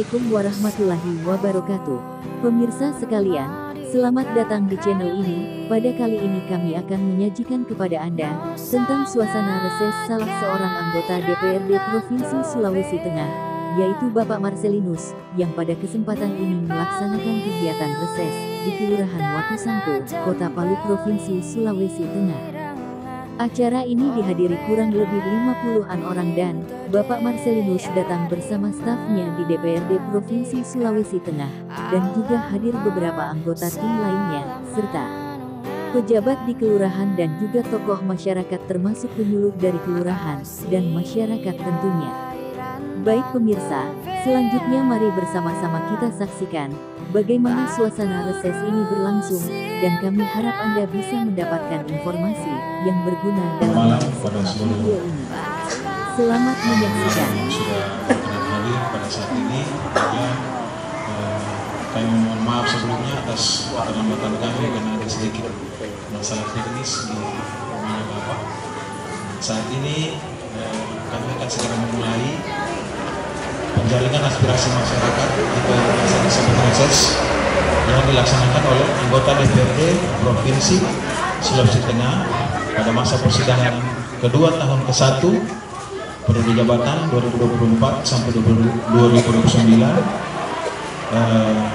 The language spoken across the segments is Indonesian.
Assalamualaikum warahmatullahi wabarakatuh. Pemirsa sekalian, selamat datang di channel ini. Pada kali ini kami akan menyajikan kepada Anda tentang suasana reses salah seorang anggota DPRD Provinsi Sulawesi Tengah, yaitu Bapak Marcelinus, yang pada kesempatan ini melaksanakan kegiatan reses di Kelurahan Watusangko, Kota Palu, Provinsi Sulawesi Tengah. Acara ini dihadiri kurang lebih 50-an orang dan Bapak Marcelinus datang bersama stafnya di DPRD Provinsi Sulawesi Tengah, dan juga hadir beberapa anggota tim lainnya, serta pejabat di kelurahan dan juga tokoh masyarakat termasuk penyuluh dari kelurahan dan masyarakat tentunya. Baik pemirsa, selanjutnya mari bersama-sama kita saksikan bagaimana suasana reses ini berlangsung, dan kami harap Anda bisa mendapatkan informasi yang berguna dalam video ini. Selamat menyaksikan. Sudah hadir pada saat ini, kami mohon maaf sebelumnya atas keterlambatan kami karena ada sedikit masalah teknis di rumahnya Bapak. Saat ini kami akan segera memulai penjaringan aspirasi masyarakat atau yang disebut reses yang dilaksanakan oleh anggota DPRD Provinsi Sulawesi Tengah pada masa persidangan kedua tahun ke-1 periode jabatan 2024 sampai 2029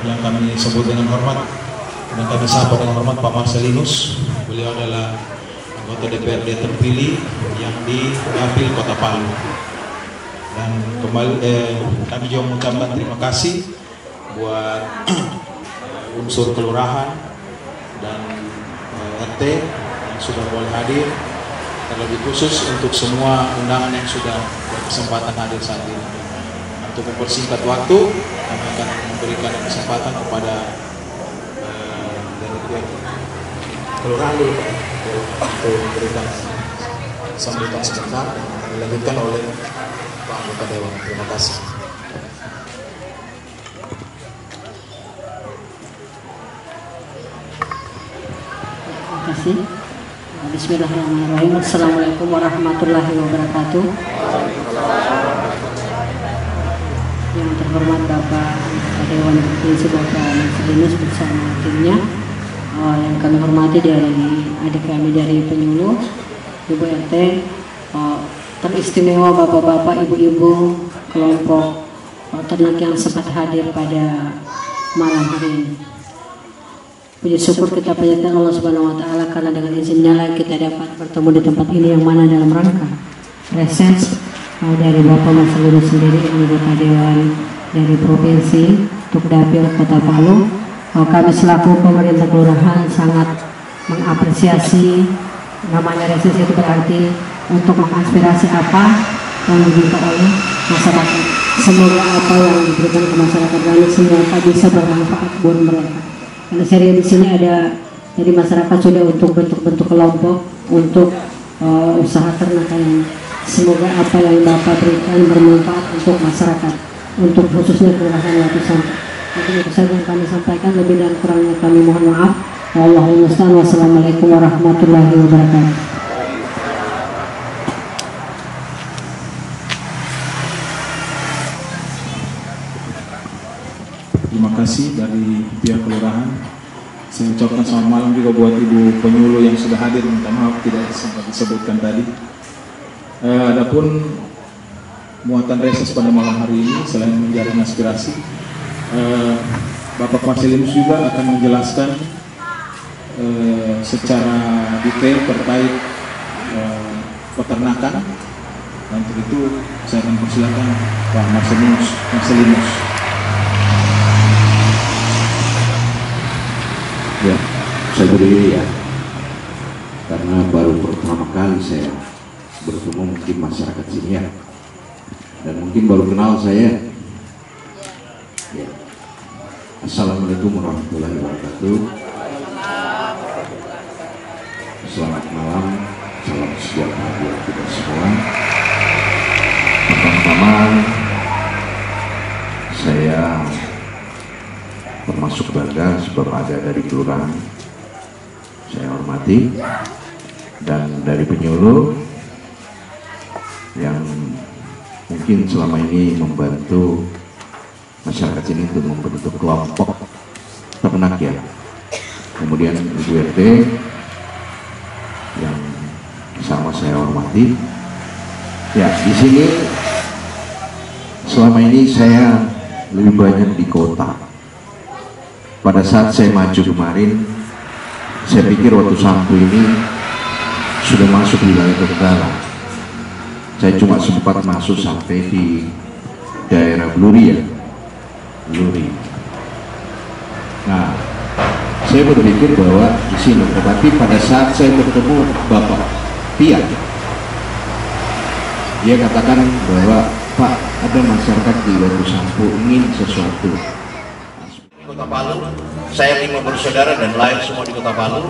yang kami sebut dengan hormat dan kami sapa dengan hormat Pak Marcelinus. Beliau adalah anggota DPRD terpilih yang di Dapil Kota Palu. Dan kembali kami juga mengucapkan terima kasih buat unsur kelurahan dan RT yang sudah boleh hadir, terlebih khusus untuk semua undangan yang sudah berkesempatan hadir saat ini. Untuk mempersingkat waktu, kami akan memberikan kesempatan kepada dari pihak kelurahan dulu untuk memberikan sambutan sebentar, dilanjutkan oleh Pak Anggota Dewan. Terima kasih. Terima kasih. Bismillahirrahmanirrahim. Assalamualaikum warahmatullahi wabarakatuh. Yang terhormat Bapak Anggota Dewan Provinsi Bapak Marcelinus bersama timnya, yang kami hormati dari adik kami dari penyuluh, Ibu RT, teristimewa bapak-bapak, ibu-ibu, kelompok ternak yang sempat hadir pada malam hari ini. Puji syukur kita panjatkan Allah Subhanahu wa Ta'ala karena dengan izinnya lah kita dapat bertemu di tempat ini yang mana dalam rangka reses dari Bapak Marcelinus sendiri, anggota Dewan dari Provinsi untuk Dapil Kota Palu. Kami selaku pemerintah kelurahan sangat mengapresiasi. Namanya reses itu berarti untuk mengaspirasi apa yang diminta oleh masyarakat. Semoga apa yang diberikan ke masyarakat lain semoga bisa bermanfaat buat mereka. Karena seri di sini ada dari masyarakat sudah untuk bentuk-bentuk kelompok untuk usaha ternak yang semoga apa yang Bapak berikan bermanfaat untuk masyarakat, untuk khususnya kelurahan Watusangko. Mungkin itu saja yang kami sampaikan, lebih dan kurangnya kami mohon maaf. Wallahul musta'an. Wassalamualaikum warahmatullahi wabarakatuh. Terima kasih dari pihak kelurahan. Saya ucapkan selamat malam juga buat Ibu penyuluh yang sudah hadir. Minta maaf tidak sempat disebutkan tadi. Adapun muatan reses pada malam hari ini selain menjaring aspirasi, Bapak Marcelinus juga akan menjelaskan secara detail terkait peternakan. Dan untuk itu saya akan persilakan Pak Marcelinus. Ya, saya berdiri ya, karena baru pertama kali saya bertemu mungkin masyarakat sini ya, dan mungkin baru kenal saya. Ya. Assalamualaikum warahmatullahi wabarakatuh. Selamat malam, salam sejahtera buat kita semua. Pertama-tama saya termasuk bangga sebab ada dari kelurahan saya hormati dan dari penyuluh yang mungkin selama ini membantu masyarakat sini untuk membentuk kelompok ternak ya. Kemudian Ibu RT yang sama saya hormati, ya di sini selama ini saya lebih banyak di kota. Pada saat saya maju kemarin, saya pikir waktu Sampo ini sudah masuk di wilayah Tenggara. Saya cuma sempat masuk sampai di daerah Bluri ya, Bluri. Nah, saya berpikir bahwa di sini, tetapi pada saat saya bertemu Bapak Pia, dia katakan bahwa Pak, ada masyarakat di Watu Sampo ingin sesuatu. Kota Palu, saya 5 bersaudara dan lahir semua di Kota Palu.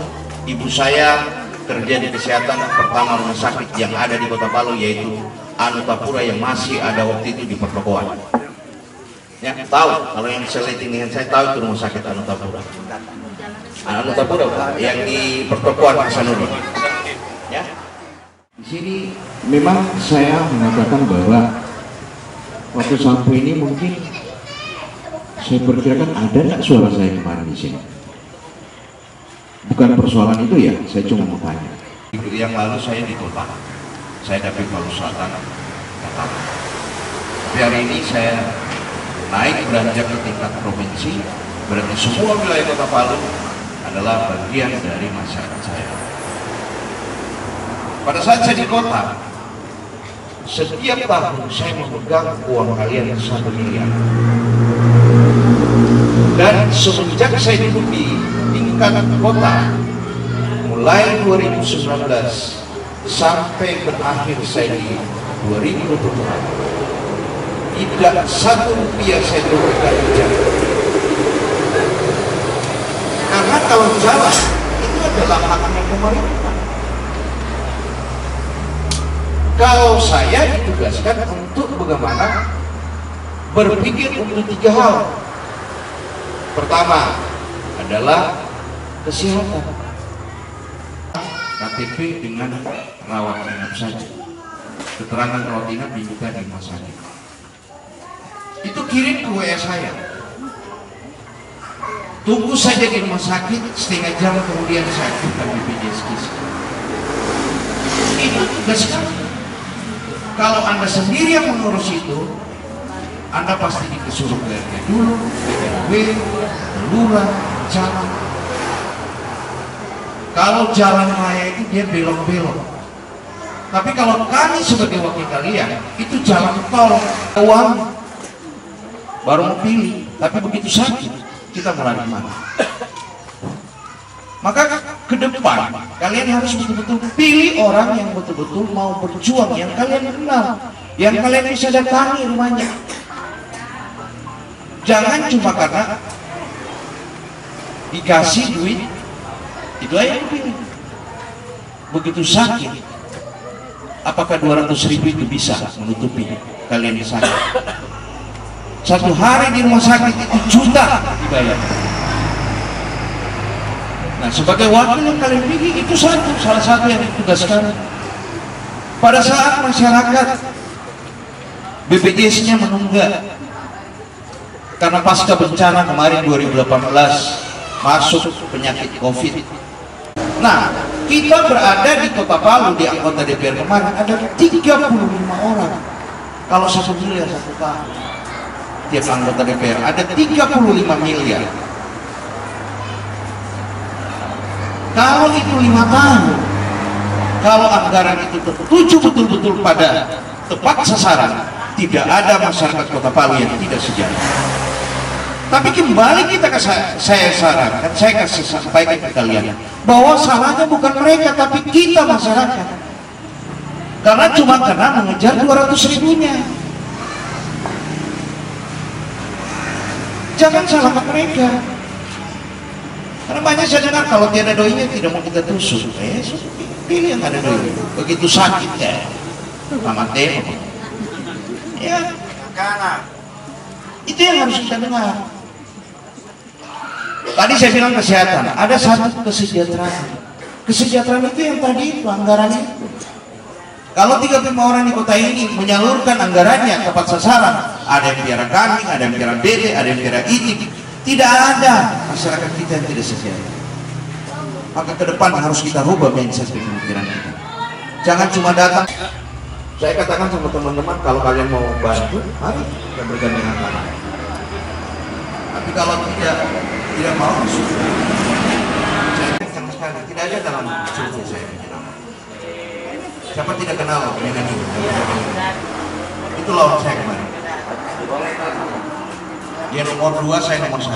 Ibu saya kerja di kesehatan pertama rumah sakit yang ada di Kota Palu, yaitu Anutapura, yang masih ada waktu itu di pertokoan. Ya, tahu kalau yang selitingan saya tahu itu rumah sakit Anutapura. Anutapura yang di pertokoan Hasanuddin. Ya. Di sini memang saya mengatakan bahwa waktu Sampo ini mungkin saya perkirakan ada nggak suara saya kemarin di sini. Bukan persoalan itu ya, saya cuma mau tanya. Yang lalu saya di kota, saya dari Palu Selatan, tapi hari ini saya naik beranjak ke tingkat provinsi, berarti semua wilayah Kota Palu adalah bagian dari masyarakat saya. Pada saat saya di kota, setiap tahun saya memegang uang kalian 1 miliar. Dan semenjak saya duduk di tingkat kota, mulai 2019 sampai berakhir saya di 2024, tidak 1 rupiah saya berikan di jalan. Karena kalau jalan itu adalah haknya pemerintah. Kalau saya ditugaskan untuk bagaimana berpikir untuk 3 hal. Pertama adalah kesehatan, KTP dengan rawat inap saja, keterangan rawat inap diminta di rumah sakit. Itu kirim ke WA saya. Tunggu saja di rumah sakit, setengah jam kemudian saya ajukan BPJS Kesehatan. Itu tugas kami. Kalau Anda sendiri yang mengurus itu, Anda pasti disuruh ke RT dulu, RW, lurah, jalan. Kalau jalan raya itu dia belok-belok. Tapi kalau kami sebagai wakil kalian, itu jalan tol, uang, baru mau pilih. Tapi begitu sakit, kita mulai mana? Maka ke depan, kalian harus betul-betul pilih orang yang betul-betul mau berjuang, yang kalian kenal, yang kalian bisa datangi rumahnya. Jangan cuma karena dikasih duit, itu aja yang dipilih. Begitu sakit, apakah 200.000 itu bisa menutupi kalian di sana? 1 hari di rumah sakit itu juta dibayar. Nah, sebagai wakil yang kalian pilih itu salah satu yang ditugaskan. Pada saat masyarakat BPJS-nya menunggak karena pasca bencana kemarin 2018 masuk penyakit COVID. Nah, kita berada di Kota Palu, di anggota DPR kemarin ada 35 orang. Kalau 1 miliar 1 tahun, tiap anggota DPR ada 35 miliar. Kalau itu 5 tahun, kalau anggaran itu tertuju betul-betul pada tepat sasaran, tidak ada masyarakat Kota Palu yang tidak sejahtera. Tapi kembali kita ke saya sarankan, saya kasih sampaikan ke kalian bahwa salahnya bukan mereka, tapi kita masyarakat. Karena cuma karena mengejar 200.000-nya. Jangan salahkan mereka. Karena banyak saya dengar kalau tiada doinya tidak mau kita tusuk. Pilih yang ada doi. Begitu sakit ya, sama tembok. Ya, itu yang harus kita dengar. Tadi saya bilang kesehatan, ada satu kesejahteraan. Kesejahteraan itu yang tadi anggaran itu. Kalau 35 orang di kota ini menyalurkan anggarannya tepat sasaran, ada yang piara kambing, ada yang piara bete, ada yang piara itik. Tidak ada masyarakat kita yang tidak sejahtera. Maka ke depan harus kita rubah mindset pemikiran kita. Jangan cuma datang. Saya katakan sama teman-teman, kalau kalian mau bantu, mari kita bergandengan tangan. Tapi kalau tidak mau, saya sama sekali tidak ada dalam survei saya menyerang. Siapa tidak kenal dengan ini? Itu lawan saya kemarin. Dia nomor 2, saya nomor 1.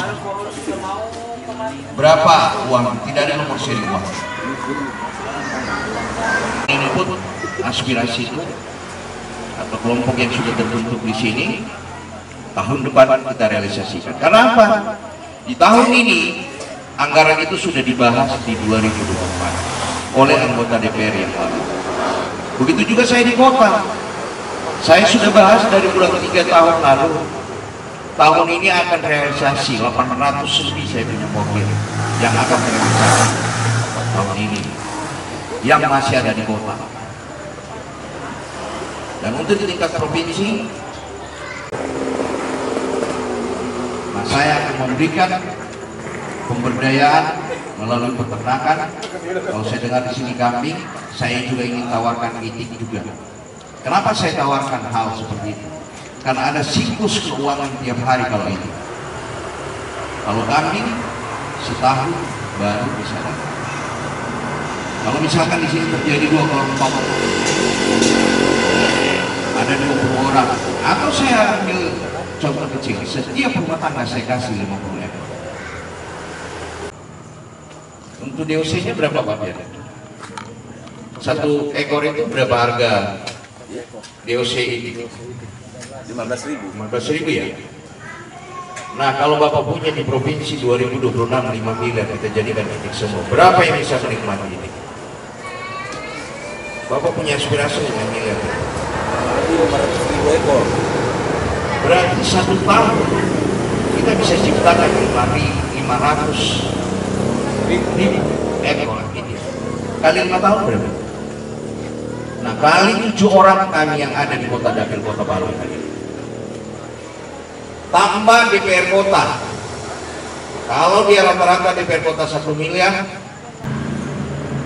Berapa uang? Tidak ada nomor seri uang. Ini pun aspirasi itu atau kelompok yang sudah terbentuk di sini tahun depan kita realisasikan. Karena apa? Di tahun ini anggaran itu sudah dibahas di 2024 oleh anggota DPR yang lalu. Begitu juga saya di kota. Saya sudah bahas dari bulan 3 tahun lalu. Tahun ini akan realisasi 800 lebih saya punya mobil yang akan realisasi tahun ini yang masih ada di kota. Dan untuk di tingkat provinsi, nah, saya akan memberikan pemberdayaan melalui peternakan. Kalau saya dengar di sini kambing, saya juga ingin tawarkan itik juga. Kenapa saya tawarkan hal seperti itu? Karena ada siklus keuangan tiap hari kalau ini. Kalau kambing setahun baru bisa dapat. Kalau misalkan di sini terjadi 2 kelompok, ada 20 orang, atau saya ambil contoh kecil, setiap rumah tangga saya kasih 50 ekor. Untuk DOC-nya berapa Pak Biar? 1 ekor itu berapa harga DOC ini? 15.000 ya. Nah, kalau Bapak punya di provinsi 2026 5 miliar kita jadikan itik semua. Berapa yang bisa menikmati ini? Bapak punya aspirasi 5 miliar. 500.000 ekor. Berarti 1 tahun kita bisa ciptakan 500.000 ekor ini. Kali 5 tahun berapa? Nah, kali 7 orang kami yang ada di Kota Dapil Kota Palu tadi. Tambah DPR kota. Kalau dia rata-rata DPR kota 1 miliar.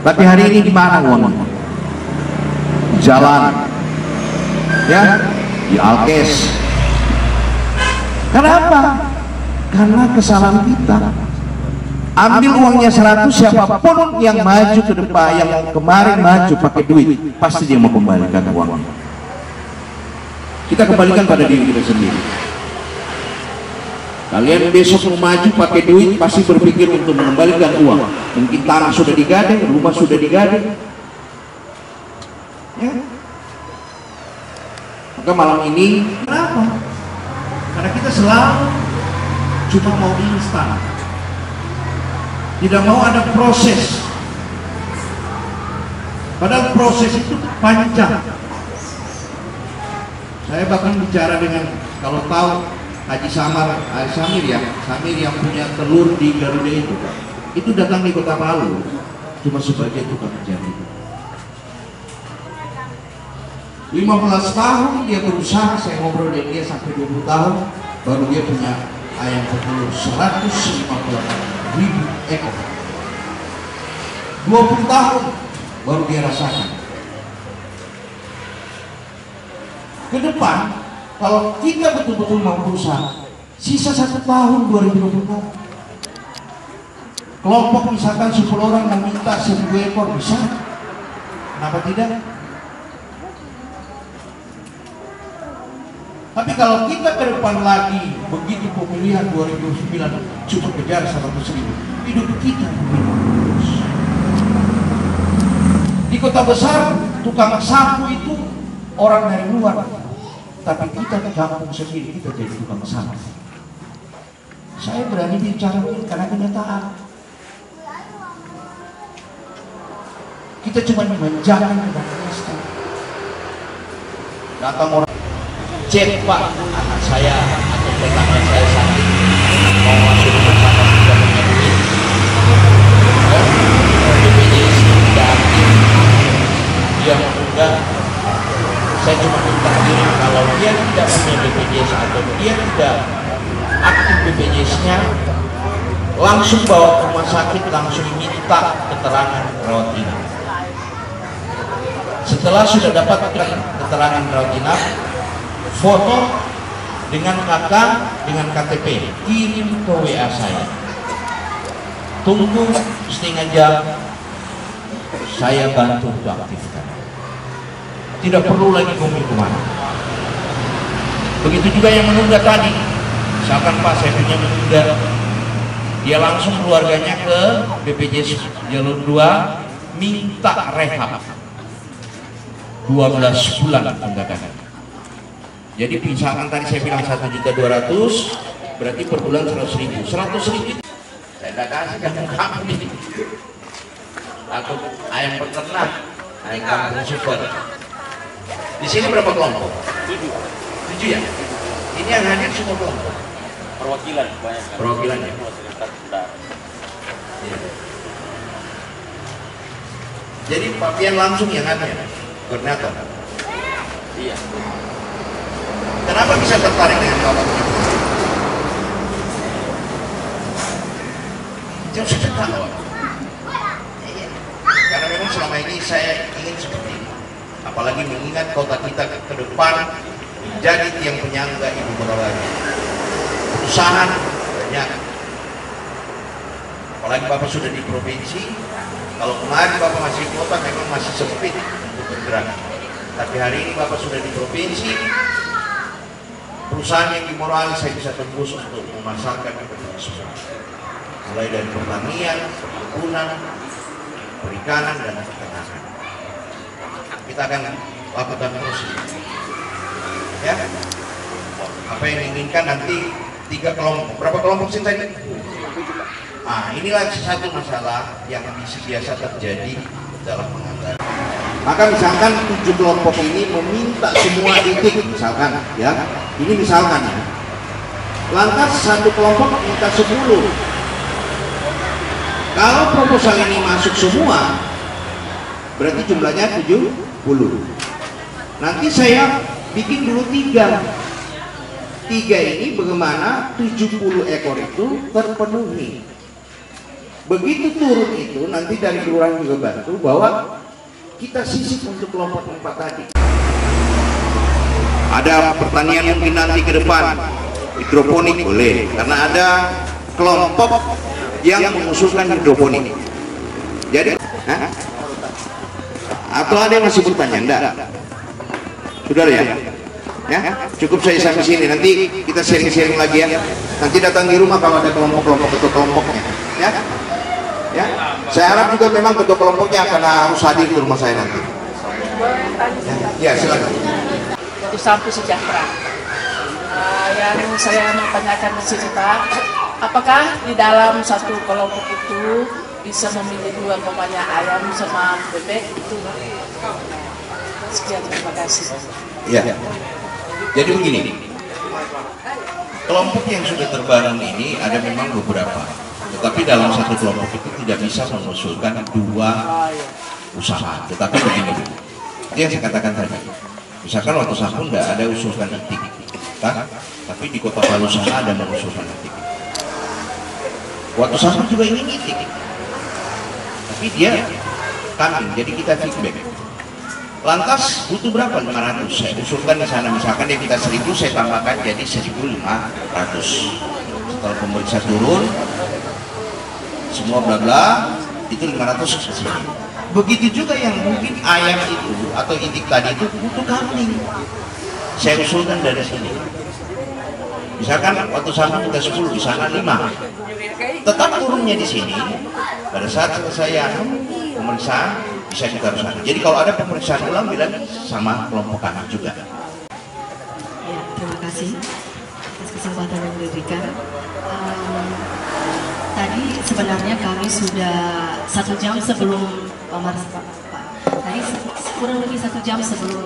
Tapi hari ini di mana uangnya? Di jalan, ya, di Alkes. Kenapa? Karena kesalahan kita. Ambil uangnya 100, siapapun yang maju ke depan, yang kemarin maju pakai duit, pasti dia mau kembalikan uangnya. Kita kembalikan pada diri kita sendiri. Kalian besok mau maju pakai duit, pasti berpikir untuk mengembalikan uang. Mungkin tanah sudah digadai, rumah sudah digadai. Ya. Maka malam ini, kenapa? Karena kita selalu cuma mau instan. Tidak mau ada proses. Padahal proses itu panjang. Saya bahkan bicara dengan, kalau tahu Haji Samir yang punya telur di Garuda itu datang di Kota Palu cuma sebagai tukang jahit. 15 tahun dia berusaha, saya ngobrol dengan dia sampai 20 tahun baru dia punya ayam petelur 158.000 ekor. 20 tahun baru dia rasakan. Ke depan, kalau kita betul-betul mau berusaha, sisa 1 tahun 2024. Kelompok misalkan 10 orang meminta 1.000 ekor bisa, kenapa tidak? Tapi kalau kita ke depan lagi, begitu pemilihan 2009 cukup kejar 100.000, hidup kita terus. Di kota besar, tukang sapu itu orang dari luar. Tapi kita ke kampung sendiri, kita jadi tukang sapu. Saya berani bicara ini karena kenyataan. Kita cuma memanjakan kebanyakan. Datang orang, cek Pak, anak saya atau tetangga saya sakit, mau masuk rumah sakit tidak punya duit. BPJS tidak aktif, dia enggak. Saya cuma minta diri kalau dia tidak punya BPJS atau langsung bawa ke rumah sakit, langsung minta keterangan rawat inap. Setelah sudah dapat keterangan rawat inap, foto dengan KK, dengan KTP, kirim ke WA saya. Tunggu setengah jam, saya bantu untuk aktifkan. Tidak perlu lagi ngomong kemana. Begitu juga yang menunda tadi, misalkan Pak saya punya menunda, dia langsung keluarganya ke BPJS Jalur 2 minta rehab 12 bulan tunggakan. Jadi misalkan tadi saya bilang 1.200.000, berarti per bulan 100.000. 100.000 saya tidak kasih kamu ini. Atau ayam peternak, ayam kampung super. Di sini berapa kelompok? 7 ya? Ini yang hadir semua kelompok. Perwakilan banyak kan? Perwakilan ya? Ya. Jadi Pak Pian langsung yang hadir, koordinator. Iya. Kenapa bisa tertarik dengan kelompok ini? Jauh sudah tahu. Karena memang selama ini saya ingin seperti ini. Apalagi mengingat kota kita ke depan menjadi tiang penyangga ibu kota baru. Perusahaan banyak. Apalagi Bapak sudah di provinsi. Kalau kemarin Bapak masih di kota memang masih sempit untuk bergerak. Tapi hari ini Bapak sudah di provinsi. Perusahaan yang di Morales saya bisa tembus untuk memasarkan kepada semua. Mulai dari pertanian, perkebunan, perikanan dan peternakan. Kita akan lakukan terus. Ya, apa yang diinginkan nanti 3 kelompok. Berapa kelompok sih tadi? Inilah satu masalah yang biasa terjadi dalam penganggaran. Maka misalkan 7 kelompok ini meminta semua titik, misalkan, ya, ini misalkan ya. Lantas satu kelompok minta 10. Kalau proposal ini masuk semua, berarti jumlahnya 70. Nanti saya bikin dulu 3. 3 ini bagaimana 70 ekor itu terpenuhi. Begitu turun itu nanti dari kelurahan juga bantu bahwa kita sisip untuk kelompok 4 tadi. Ada pertanian mungkin nanti ke depan hidroponik boleh, karena ada kelompok yang mengusulkan hidroponik. Jadi, atau ada yang masih bertanya? Enggak? Sudah ya? Ya, cukup saya sampai sini. Nanti kita sharing-sharing lagi ya. Nanti datang di rumah kalau ada kelompok-kelompok ketua kelompoknya. Ya, ya. Saya harap juga memang ketua kelompoknya akan harus hadir di rumah saya nanti. Ya, silakan. Itu sampai sejahtera. Yang saya mau tanyakan di sini Pak, apakah di dalam satu kelompok itu bisa memilih 2 umpamanya ayam sama bebek itu? Sekian, terima kasih. Ya. Jadi begini, kelompok yang sudah terbangun ini ada memang beberapa, tetapi dalam satu kelompok itu tidak bisa mengusulkan 2 usaha. Tetapi begini, itu yang saya katakan tadi. Misalkan waktu Sampun tidak ada usulkan titik, kan? Tapi di Kota Palu sana ada mengusulkan titik. Waktu Sampun juga ingin titik, tapi dia kambing, jadi kita feedback. Lantas butuh berapa? 500. Saya usulkan di sana, misalkan dia kita 1000, saya tambahkan jadi 1.500. Setelah pemeriksa turun, semua bla bla, itu 500 ke sini. Begitu juga yang mungkin ayam itu atau itik tadi itu butuh kambing. Saya usulkan dari sini. Misalkan waktu sana kita 10, di sana 5. Tetap turunnya di sini. Pada saat selesai pemeriksaan bisa kita harus ada. Jadi kalau ada pemeriksaan ulang bilang sama kelompok anak juga. Ya, terima kasih atas kesempatan yang diberikan. Tadi sebenarnya kami sudah 1 jam sebelum tadi kurang lebih 1 jam sebelum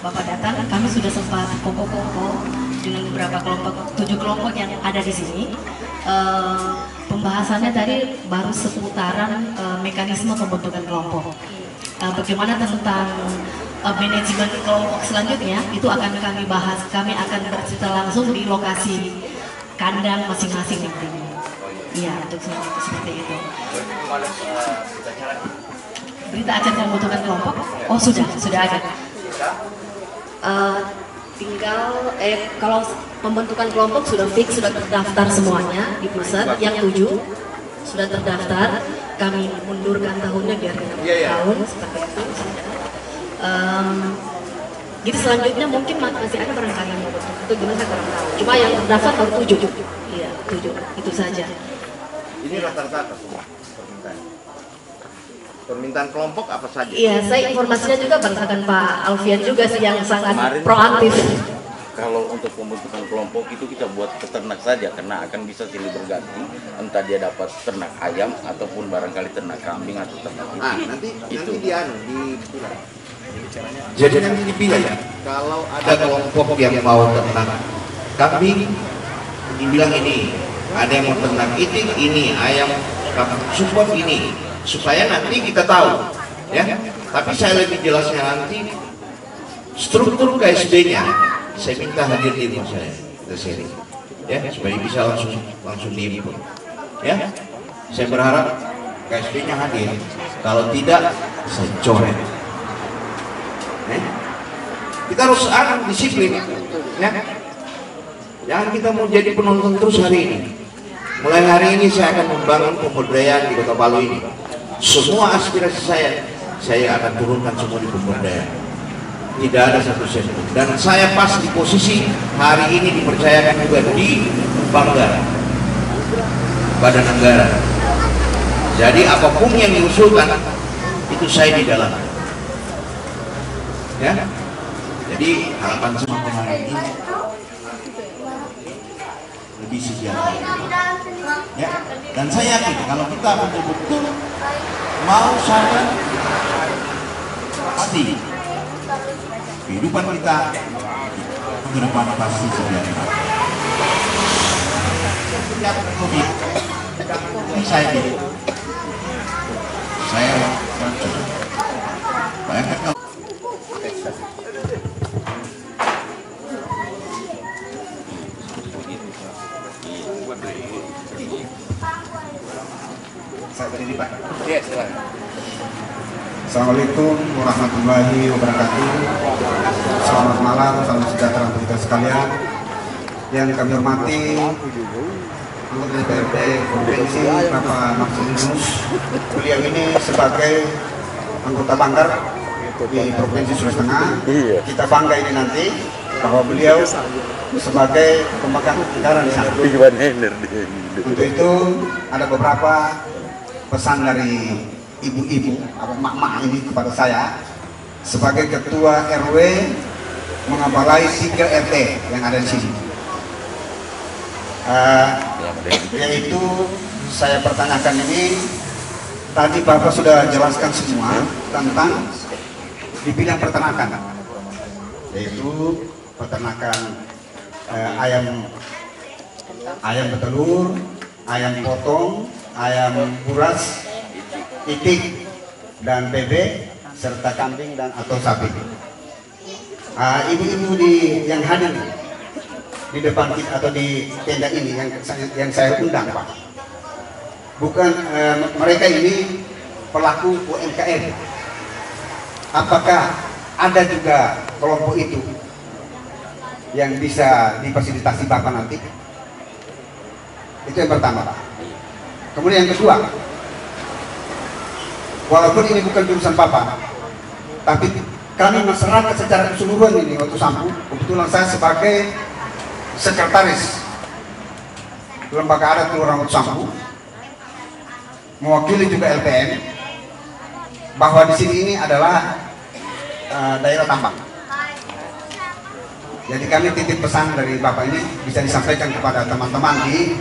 Bapak datang, kami sudah sempat kongko-kongko dengan beberapa kelompok, 7 kelompok yang ada di sini. Pembahasannya tadi baru seputaran mekanisme pembentukan kelompok. Bagaimana tentang manajemen kelompok selanjutnya itu akan kami bahas. Kami akan bercerita langsung di lokasi kandang masing-masing nantinya. Iya, untuk seperti itu. Berita acara pembentukan kelompok? Oh sudah ada. Tinggal kalau pembentukan kelompok sudah fix, sudah terdaftar semuanya di pusat. Yang 7 sudah terdaftar. Kami mundurkan tahunnya biar kita tahun seperti itu. Jadi selanjutnya mungkin masih ada barangkali yang mau bentuk itu gimana saya kurang tahu. Cuma yang terdaftar baru 7. Iya 7 itu saja. Ini rata-rata permintaan kelompok apa saja? Iya, saya informasinya juga berdasarkan Pak Alfian juga sih yang sangat proaktif. Kalau untuk pembentukan kelompok itu kita buat peternak saja karena akan bisa silih berganti, entah dia dapat ternak ayam ataupun barangkali ternak kambing atau ternak nanti dipilah. Jadi nanti dipilih ya. Kalau ada kelompok yang mau ternak kambing, dibilang ini. Ada yang mau ternak itik ini, ayam support ini, supaya nanti kita tahu, ya. Tapi saya lebih jelasnya nanti struktur KSB-nya. Saya minta hadir di rumah saya, kita sharing, ya, supaya bisa langsung diinput, ya. Saya berharap KSB-nya hadir. Kalau tidak, saya coret. Kita harus disiplin, ya. Jangan kita mau jadi penonton terus hari ini. Mulai hari ini saya akan membangun pemberdayaan di Kota Palu ini. Semua aspirasi saya akan turunkan semua di pemberdayaan. Tidak ada satu sen. Dan saya pas di posisi hari ini dipercayakan juga di Bangga, Badan Negara. Jadi apapun yang diusulkan itu saya di dalam. Ya. Jadi harapan semua kemarin ini lebih sejahtera, ya. Dan saya yakin kalau kita betul-betul mau sadar hati kehidupan kita ke depan pasti sejahtera. Ini saya bayangkan kalau saya berdiri Pak. Ya, silakan. Assalamualaikum warahmatullahi wabarakatuh. Selamat malam, salam sejahtera untuk kita sekalian. Yang kami hormati anggota DPRD Provinsi Bapak Marcelinus. Beliau ini sebagai anggota Banggar di Provinsi Sulawesi Tengah. Kita bangga ini nanti bahwa beliau sebagai pemegang anggaran di sana. Untuk itu ada beberapa pesan dari ibu-ibu atau mak-mak ini kepada saya sebagai ketua RW mengabalai 3 RT yang ada di sini. Yaitu saya pertanyakan ini, tadi Bapak sudah jelaskan semua tentang di bidang peternakan, yaitu peternakan ayam betelur, ayam potong, ayam buras, itik dan bebek, serta kambing dan atau sapi. Ibu-ibu yang hadir di depan kita atau di tenda ini yang saya undang Pak, bukan mereka ini pelaku UMKM. Apakah ada juga kelompok itu yang bisa difasilitasi Bapak nanti? Itu yang pertama Pak. Kemudian yang kedua, walaupun ini bukan jurusan Bapak, tapi kami masyarakat secara keseluruhan ini waktu Sampu, kebetulan saya sebagai sekretaris lembaga adat Kelurahan Watu Sampu, mewakili juga LPM, bahwa di sini ini adalah daerah tambang. Jadi kami titip pesan dari Bapak ini bisa disampaikan kepada teman-teman di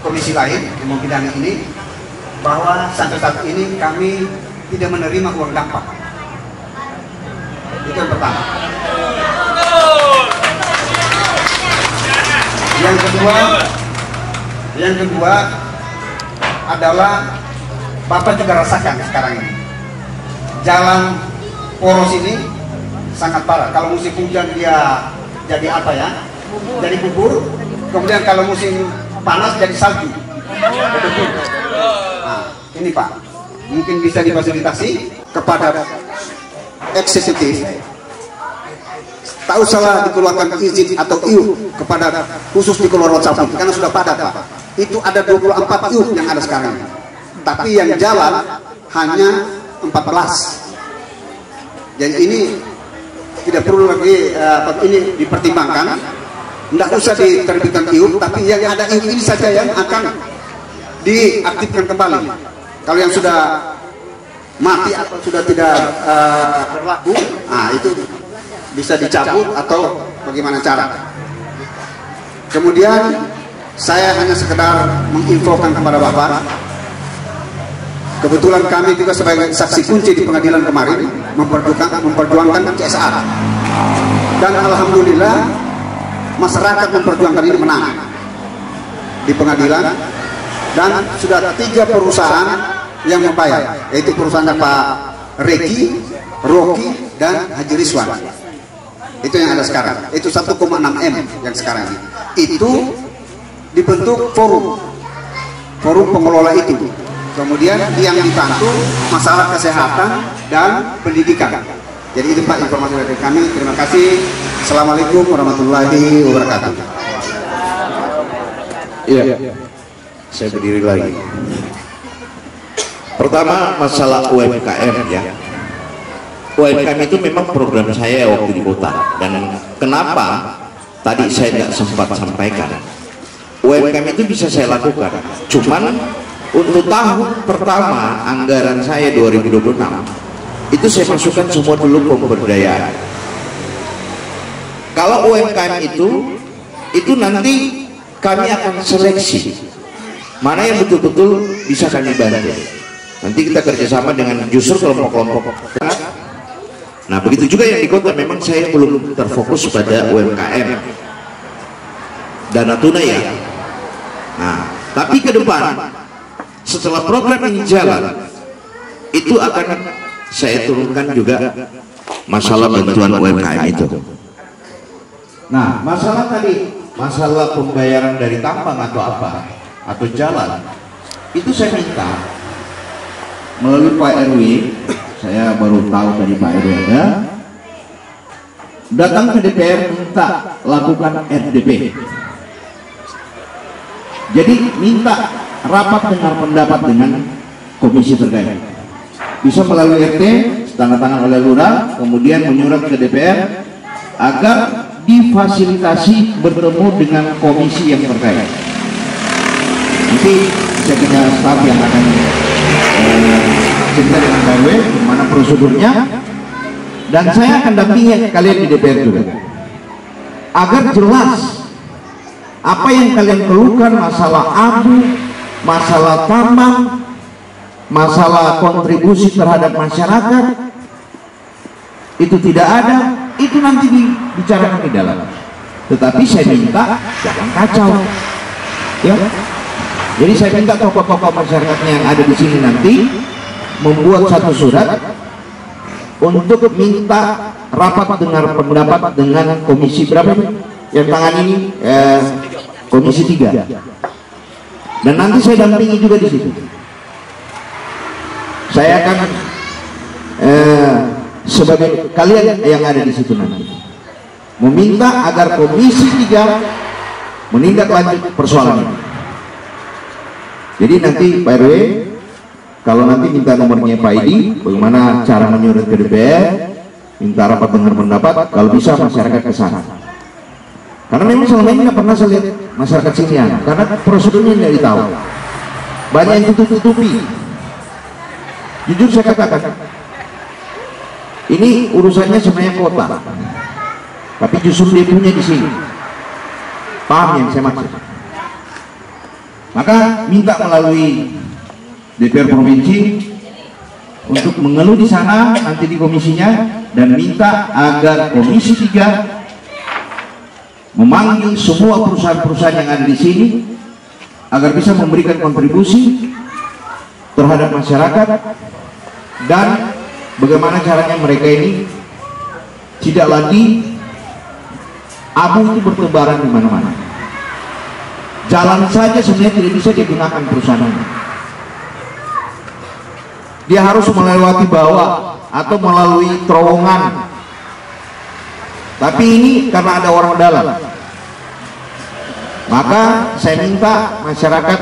komisi lain yang membidangi ini, bahwa sampai saat ini kami tidak menerima uang dampak. Itu yang pertama. Yang kedua adalah Bapak juga rasakan sekarang ini jalan poros ini sangat parah. Kalau musim hujan dia jadi apa ya? Jadi bubur. Kemudian kalau musim panas jadi salju. Nah, ini Pak, mungkin bisa difasilitasi kepada eksekutif. Tak usahlah dikeluarkan izin atau IU kepada khusus di Kelurahan Sapi karena sudah padat Pak. Itu ada 24 IU yang ada sekarang. Tapi yang jalan hanya 14. Jadi ini tidak perlu lagi ini dipertimbangkan. Tidak usah diterbitkan IU, tapi yang ada IU ini saja yang akan diaktifkan kembali. Kalau yang sudah mati atau sudah tidak berlaku, nah itu bisa dicabut atau bagaimana cara. Kemudian saya hanya sekedar menginfokan kepada Bapak, kebetulan kami juga sebagai saksi kunci di pengadilan kemarin memperjuangkan CSR, dan alhamdulillah masyarakat memperjuangkan ini menang di pengadilan, dan sudah 3 perusahaan yang membayar, yaitu perusahaan Pak Reki, Rocky, dan Haji Rizwan. Itu yang ada sekarang, itu 1,6 M yang sekarang ini. Itu dibentuk forum pengelola itu. Kemudian yang dibantu masalah kesehatan dan pendidikan. Jadi itu Pak informasi dari kami. Terima kasih. Assalamualaikum warahmatullahi wabarakatuh. Iya, saya berdiri lagi. Pertama masalah UMKM ya. UMKM itu memang program saya waktu di kota, dan kenapa tadi saya tidak sempat sampaikan, UMKM itu bisa saya lakukan, cuman untuk tahun pertama anggaran saya 2026 itu saya masukkan semua dulu pemberdayaan. Kalau UMKM itu nanti kami akan seleksi mana yang betul-betul bisa kami bantu. Nanti kita kerjasama dengan justru kelompok-kelompok. Nah begitu juga yang di kota, memang saya belum terfokus pada UMKM dana tunai ya. Nah tapi ke depan setelah program ini jalan, itu akan saya turunkan juga masalah bantuan UMKM itu. Nah masalah tadi, masalah pembayaran dari tambang atau apa atau jalan, itu saya minta melalui Pak RW. Saya baru tahu dari Pak RW ada datang ke DPR minta lakukan RDP. Jadi minta rapat dengar pendapat dengan komisi terkait. Bisa melalui RT, tanda tangan oleh lurah, kemudian menyurat ke DPR agar difasilitasi bertemu dengan komisi yang terkait. Nanti saya punya staf yang akan cerita dengan RW mana prosedurnya, dan saya akan dampingi kalian di DPR juga agar jelas apa yang kalian keluhkan, masalah abu, masalah tambang, masalah kontribusi terhadap masyarakat itu tidak ada, itu nanti dibicarakan di dalam. Tetapi saya minta jangan kacau ya. Jadi saya minta tokoh-tokoh masyarakatnya yang ada di sini nanti membuat satu surat untuk minta rapat dengar pendapat dengan komisi berapa yang tangan ini, komisi 3, dan nanti saya dampingi juga di situ. Saya akan sebagai kalian yang ada di situ nanti meminta agar komisi 3 menindaklanjuti persoalan ini. Jadi nanti Pak RW kalau nanti minta nomornya Pak Idi, bagaimana cara menyurat ke DPR, minta rapat dengar pendapat, kalau bisa masyarakat ke sana. Karena memang selama ini nggak pernah saya lihat masyarakat sini ya, karena prosedurnya tidak ditahu. Banyak yang tutup-tutupi. Jujur saya katakan, ini urusannya sebenarnya kota, tapi justru dia punya di sini. Paham yang saya maksud? Maka minta melalui DPR provinsi untuk mengeluh di sana nanti di komisinya, dan minta agar komisi 3 memanggil semua perusahaan-perusahaan yang ada di sini agar bisa memberikan kontribusi terhadap masyarakat, dan bagaimana caranya mereka ini tidak lagi abu itu bertebaran di mana-mana. Jalan saja sebenarnya tidak bisa digunakan perusahaan ini. Dia harus melewati bawah atau melalui terowongan. Tapi ini karena ada orang dalam. Maka saya minta masyarakat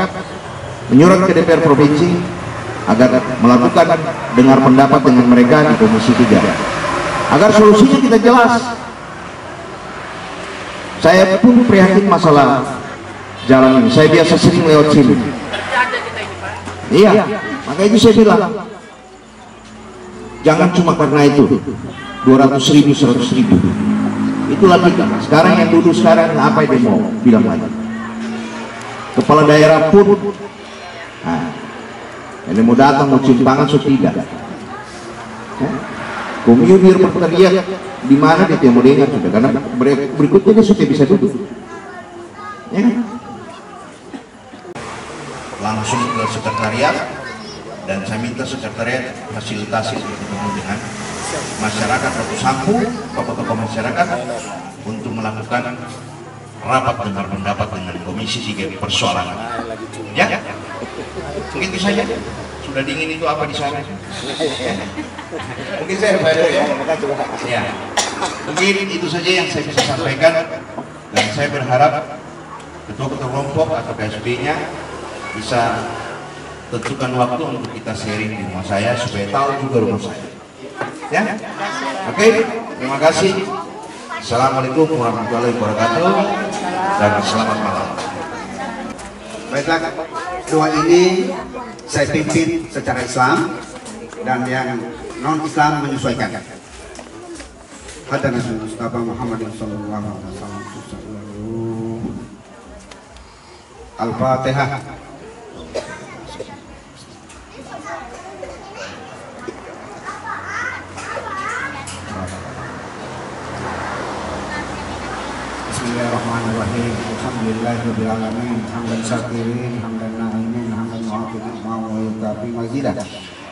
menyurat ke DPR Provinsi agar melakukan dengar pendapat dengan mereka di Komisi 3 agar solusinya kita jelas. Saya pun prihatin masalah jalan ini. Saya biasa sering lewat sini. Iya, maka itu saya bilang jangan cuma karena itu 200.000, 100.000. Itulah kita. Sekarang yang duduk sekarang apa yang mau bilang lagi? Kepala daerah pun, nah, ini mau datang mau cium tangan so tidak. Komunir berteriak di mana dia mau dengar sudah, karena berikutnya dia sudah bisa duduk. Ya. Langsung ke sekretariat, dan saya minta sekretariat fasilitasi untuk ketemu dengan masyarakat atau sampu tokoh-tokoh masyarakat untuk melakukan rapat dengar pendapat dengan Komisi 3 persoalan. Ya, mungkin itu saja. Sudah dingin itu apa di sana? Mungkin saya baca ya. Ya, mungkin itu saja yang saya bisa sampaikan, dan saya berharap ketua-ketua kelompok atau KSB-nya bisa tentukan waktu untuk kita sharing di rumah saya supaya tahu juga rumah saya. Ya, oke, terima kasih. Assalamualaikum warahmatullahi wabarakatuh dan selamat malam. Baiklah, doa ini saya pimpin secara Islam dan yang non Islam menyesuaikan. Hadza Nabi Mustafa Muhammadin sallallahu alaihi wasallam. Al-Fatihah. Bismillahirrahmanirrahim. Alhamdulillahirabbil alamin. Hamdan syakirin, hamdan na'imin, hamdan mu'afidin, ma'awi mazidah.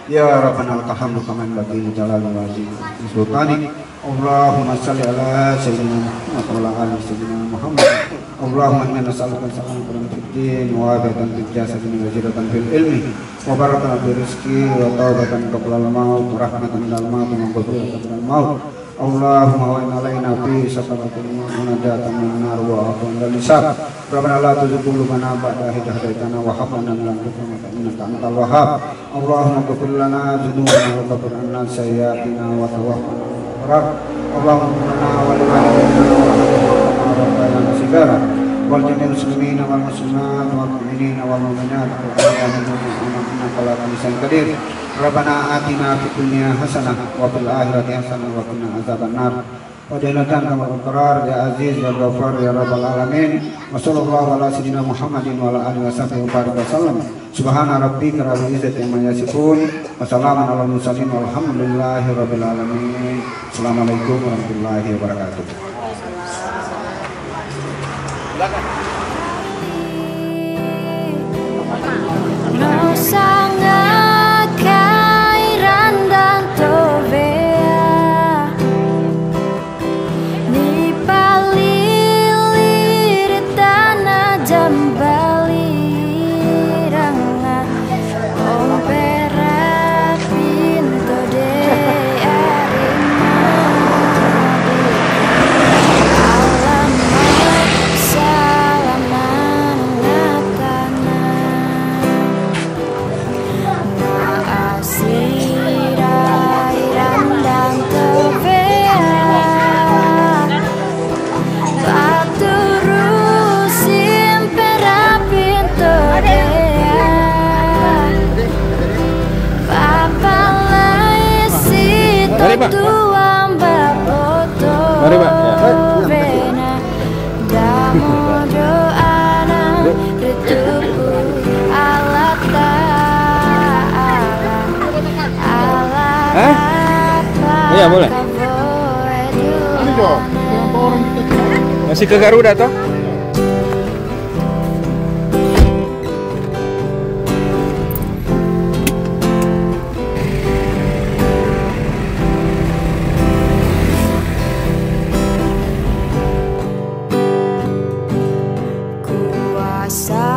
Ya Rabbana lakal hamdu kama yanbaghi li jalali wajhika sultanik. Allahumma shalli ala sayyidina Muhammad wa ala ali sayyidina Muhammad. Allahumma inna nas'aluka salamatan fid din wa afiyatan fil jasadi wa ziyadatan fil ilmi wa barakatan fil rizqi wa taubatan qabla al-maut wa rahmatan minal maut wa maghfiratan minal maut. Allahumma wa inna alaina fi sakaratil maut wa najatan minan nar wa afwan lil hisab. Rabbana la tuzigh qulubana ba'da idh hadaytana wa hab lana min ladunka rahmatan innaka antal wahhab. Allahumma ighfir lana dhunubana wa kaffir 'anna sayyi'atina wa tawaffana Allahumma lana wa liwalidayna wa rabbayana sigara wal jami'il muslimina wal muslimat wal mu'minina wal mu'minat innaka la tulisan qadir. Rabbana atina fid dunya hasanah wa fil akhirati hasanah wa qina adzabannar. Wa janatan kama qadar ya aziz ya ghafar ya rabbal alamin. Wa sallallahu ala sayyidina Muhammadin wa ala alihi wasallam. Subhana rabbika rabbil izzati amma yasifun wa salamun alal mursalin walhamdulillahi rabbil alamin. Assalamualaikum warahmatullahi wabarakatuh. Mari Pak. Iya boleh. Masih ke Garuda toh? side.